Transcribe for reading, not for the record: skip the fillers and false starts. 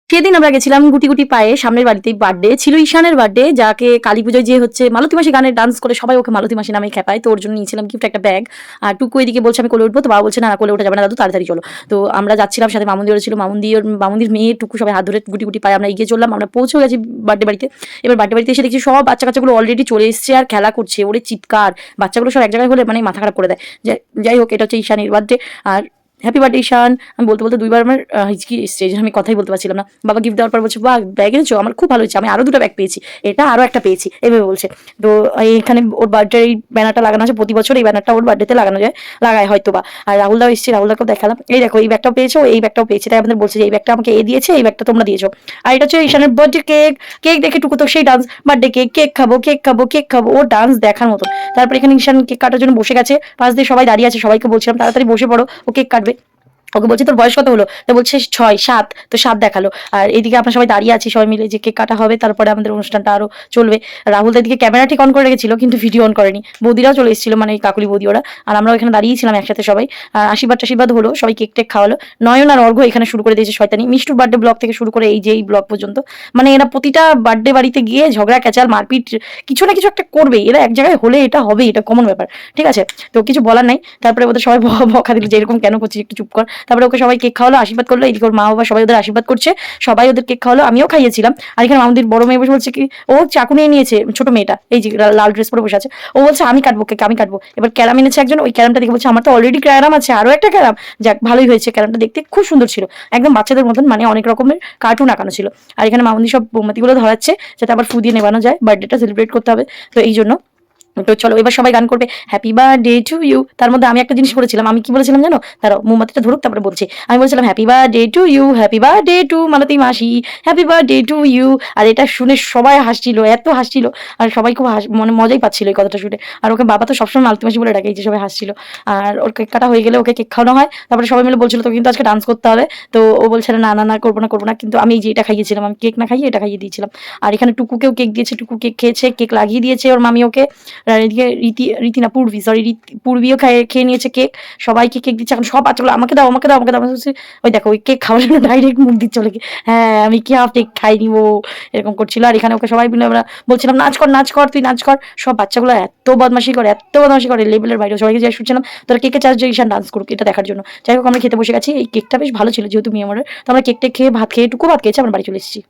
সেদিন আমরা গেছিলাম গুটি গুটি পায়ে, সামনের বাড়িতেই বার্থডে ছিল, ঈশানের বার্থডে, যাকে কালী পুজোয় যে হচ্ছে মালতী মাসি গানে ডান্স করে সবাই ওকে মালতী মাসি নামে খেপায়। তো ওর জন্য নিয়েছিলাম গিফট একটা ব্যাগ। আর টুকু এদিকে বলছে আমি কোলে উঠবো, তো বাবা বলছে না কোলে উঠে যাবে না দাদু, তাড়াতাড়ি চলো। তো আমরা যাচ্ছিলাম, সাথে মামুদিও ছিল, মামুদির মেয়ে টুকু, সবাই হাত ধরে গুটি গুটি পায়ে আমরা এগিয়ে চললাম। আমরা পৌঁছে গেছি বার্থডে বাড়িতে। এবার বার্থডে বাড়িতে এসে দেখছি সব বাচ্চা কাচ্চাগুলো অলরেডি চলে এসছে আর খেলা করছে, ওরে চিৎকার, বাচ্চাগুলো সব এক জায়গায় হলে মানে মাথা খারাপ করে দেয়। যাই হোক, এটা হচ্ছে ঈশানের বার্থডে। আর হ্যাপি বার্থডে ঈশান। আমি বলতে বলতে দুইবার আমার হিচকি এসছে, এই জন্য আমি কথাই বলতে পারছিলাম না। বাবা গিফট দেওয়ার পর বলছে বাহ ব্যাগ এনেছো, আমার খুব ভালো হয়েছে, আমি আরো দুটো ব্যাগ পেয়েছি, এটা আরো একটা পেয়েছি, এভাবে বলছে। তো এখানে ওর বার্থডে এই ব্যানারটা লাগানো আছে, প্রতি বছর এই ব্যানারটা ওর বার্থডেতে লাগানো যায়, লাগায় হয়তো বা। আর রাহুলদাও এসেছে, রাহুলদাকেও দেখালাম, এই দেখো এই ব্যাগটাও পেয়েছো, এই ব্যাগটাও পেয়েছি। তাই আমাদের বলছে যে এই ব্যাগটা আমাকে এ দিয়েছে, এই ব্যাগটা তোমরা দিয়েছো। আর এটা হচ্ছে ঈশানের বার্থডে কেক। কেক দেখে টুকু তো সেই ডান্স, বার্থডে কেক, কেক খাবো কেক খাবো কেক খাবো, ও ডান্স দেখার মতো। তারপর এখানে ঈশান কেক কাটার জন্য বসে গেছে, পাশ দিয়ে সবাই দাঁড়িয়ে আছে, সবাইকে বলছিলাম তাড়াতাড়ি বসে পড়ো, ও কেক কাটবে। ওকে বলছি তোর বয়স কত হলো, তো বলছে 6 7, তো 7 দেখালো। আর এদিকে আমরা সবাই দাঁড়িয়ে আছি, সবাই মিলে যে কেক কাটা হবে, তারপরে আমাদের অনুষ্ঠানটা আরো চলবে। রাহুল এদিকে ক্যামেরা ঠিক অন করে রেখেছিল কিন্তু ভিডিও অন করেনি। বৌদিরাও চলে এসেছিল, মানে কাকুলি বৌদি ওরা। আর আমরা এখানে দাঁড়িয়েছিলাম একসাথে সবাই। আর আশীর্বাদ হলো, সবাই কেক টেক খাওয়ালো। নয়ন আর অর্ঘ্য এখানে শুরু করে দিয়েছে শয়তানি, মিষ্টুর বার্থডে ব্লগ থেকে শুরু করে এই যে এই ব্লগ পর্যন্ত। মানে এরা প্রতিটা বার্থডে বাড়িতে গিয়ে ঝগড়া ক্যাচাল মারপিট কিছু না কিছু একটা করবে, এরা এক জায়গায় হলে এটা হবে, এটা কমন ব্যাপার। ঠিক আছে, তো কিছু বলার নাই। তারপরে ওদের সবাই বকা দিল যে এরকম কেন করছিস, একটু চুপ কর। তারপরে ওকে সবাই কেক খাওয়ালো, আশীর্বাদ করলো, এদিকে ওর মা বাবা সবাই ওদের আশীর্বাদ করছে, সবাই ওদের কেক খাওয়ালো, আমিও খাইয়েছিলাম। আর এখানে আমাদের বড় মেয়ে বসে বলছে কি, ও চাকু নিয়ে নিয়েছে, ছোট মেয়েটা এই যে লাল ড্রেস পরে বসে আছে, ও বলছে আমি কাটবো কেক, আমি কাটবো। এবার ক্যারাম এনেছে একজন, ওই ক্যারামটা দেখে বলছে আমার তো অলরেডি ক্যারাম আছে, আরো একটা ক্যারাম। যাক ভালোই হয়েছে, ক্যারামটা দেখতে খুব সুন্দর ছিল, একদম বাচ্চাদের মতন, মানে অনেক রকমের কার্টুন আঁকানো ছিল। আর এখানে মামুনি সব মোমবাতিগুলো ধরাচ্ছে যাতে আবার ফু দিয়ে নেবানো যায়, বার্থডেটা সেলিব্রেট করতে হবে, তো এই জন্য। তো চলো এবার সবাই গান করবে হ্যাপি বার্থডে টু ইউ। তার মধ্যে আমি একটা জিনিস বলেছিলাম, আমি কি বলেছিলাম জানো, তারাও মোমবাতিটা ধরুক তারপরে বলছি। আমি বলছিলাম happy birthday to you, happy birthday to Malati মাসি, হ্যাপি বার্থডে টু ইউ। আর এটা শুনে সবাই হাসছিল, এত হাসছিল, আর সবাই খুব মানে মজাই পাচ্ছিল এই কথাটা শুনে। আর ওকে বাবা তো সবসময় মালতী মাসি বলে ডাকে, এই যে সবাই হাসছিল। আর ওর কেক কাটা হয়ে গেলে ওকে কেক খাওয়ানো হয়, তারপরে সবাই মিলে বলছিল তো কিন্তু আজকে ডান্স করতে হবে। তো ও বলছে না না না করবো না করবো না, কিন্তু আমি এই যে এটা খাইয়েছিলাম, আমি কেক না খাইয়ে এটা খাইয়ে দিয়েছিলাম। আর এখানে টুকুকেও কেক দিয়েছে, টুকু কেক খেয়েছে, কেক লাগিয়ে দিয়েছে ওর মামি ওকে। আর এদিকে রীতি না পূর্বী, সরি পূর্বীও খেয়ে নিয়েছে কেক, সবাইকে কেক দিচ্ছে। এখন সব বাচ্চাগুলো আমাকে দাও আমাকে দাও আমাকে দাও, ওই দেখো ওই কেক খাওয়ার জন্য ডাইরেক্ট মুখ দিচ্ছে চলে গিয়ে, হ্যাঁ আমি কি হাফ কেক খাই নিবো, এরকম করছিল। আর এখানে ওকে সবাই মিলে আমরা বলছিলাম নাচ কর নাচ কর তুই নাচ কর। সব বাচ্চাগুলো এত বদমাশি করে এত বদমাশি করে লেভেলের বাইরে, সবাইকে যাই শুনছিলাম তোরা কেকে চার্জ ঈশান ডান্স করুক এটা দেখার জন্য। যাই হোক আমরা খেতে বসে গেছি, এই কেকটা বেশ ভালো ছিল যেহেতু মেয়ে আমার, তো আমরা কেক টেক খেয়ে ভাত খেয়ে টুকু ভাত খেয়েছি, আমরা বাড়ি চলে এসেছি।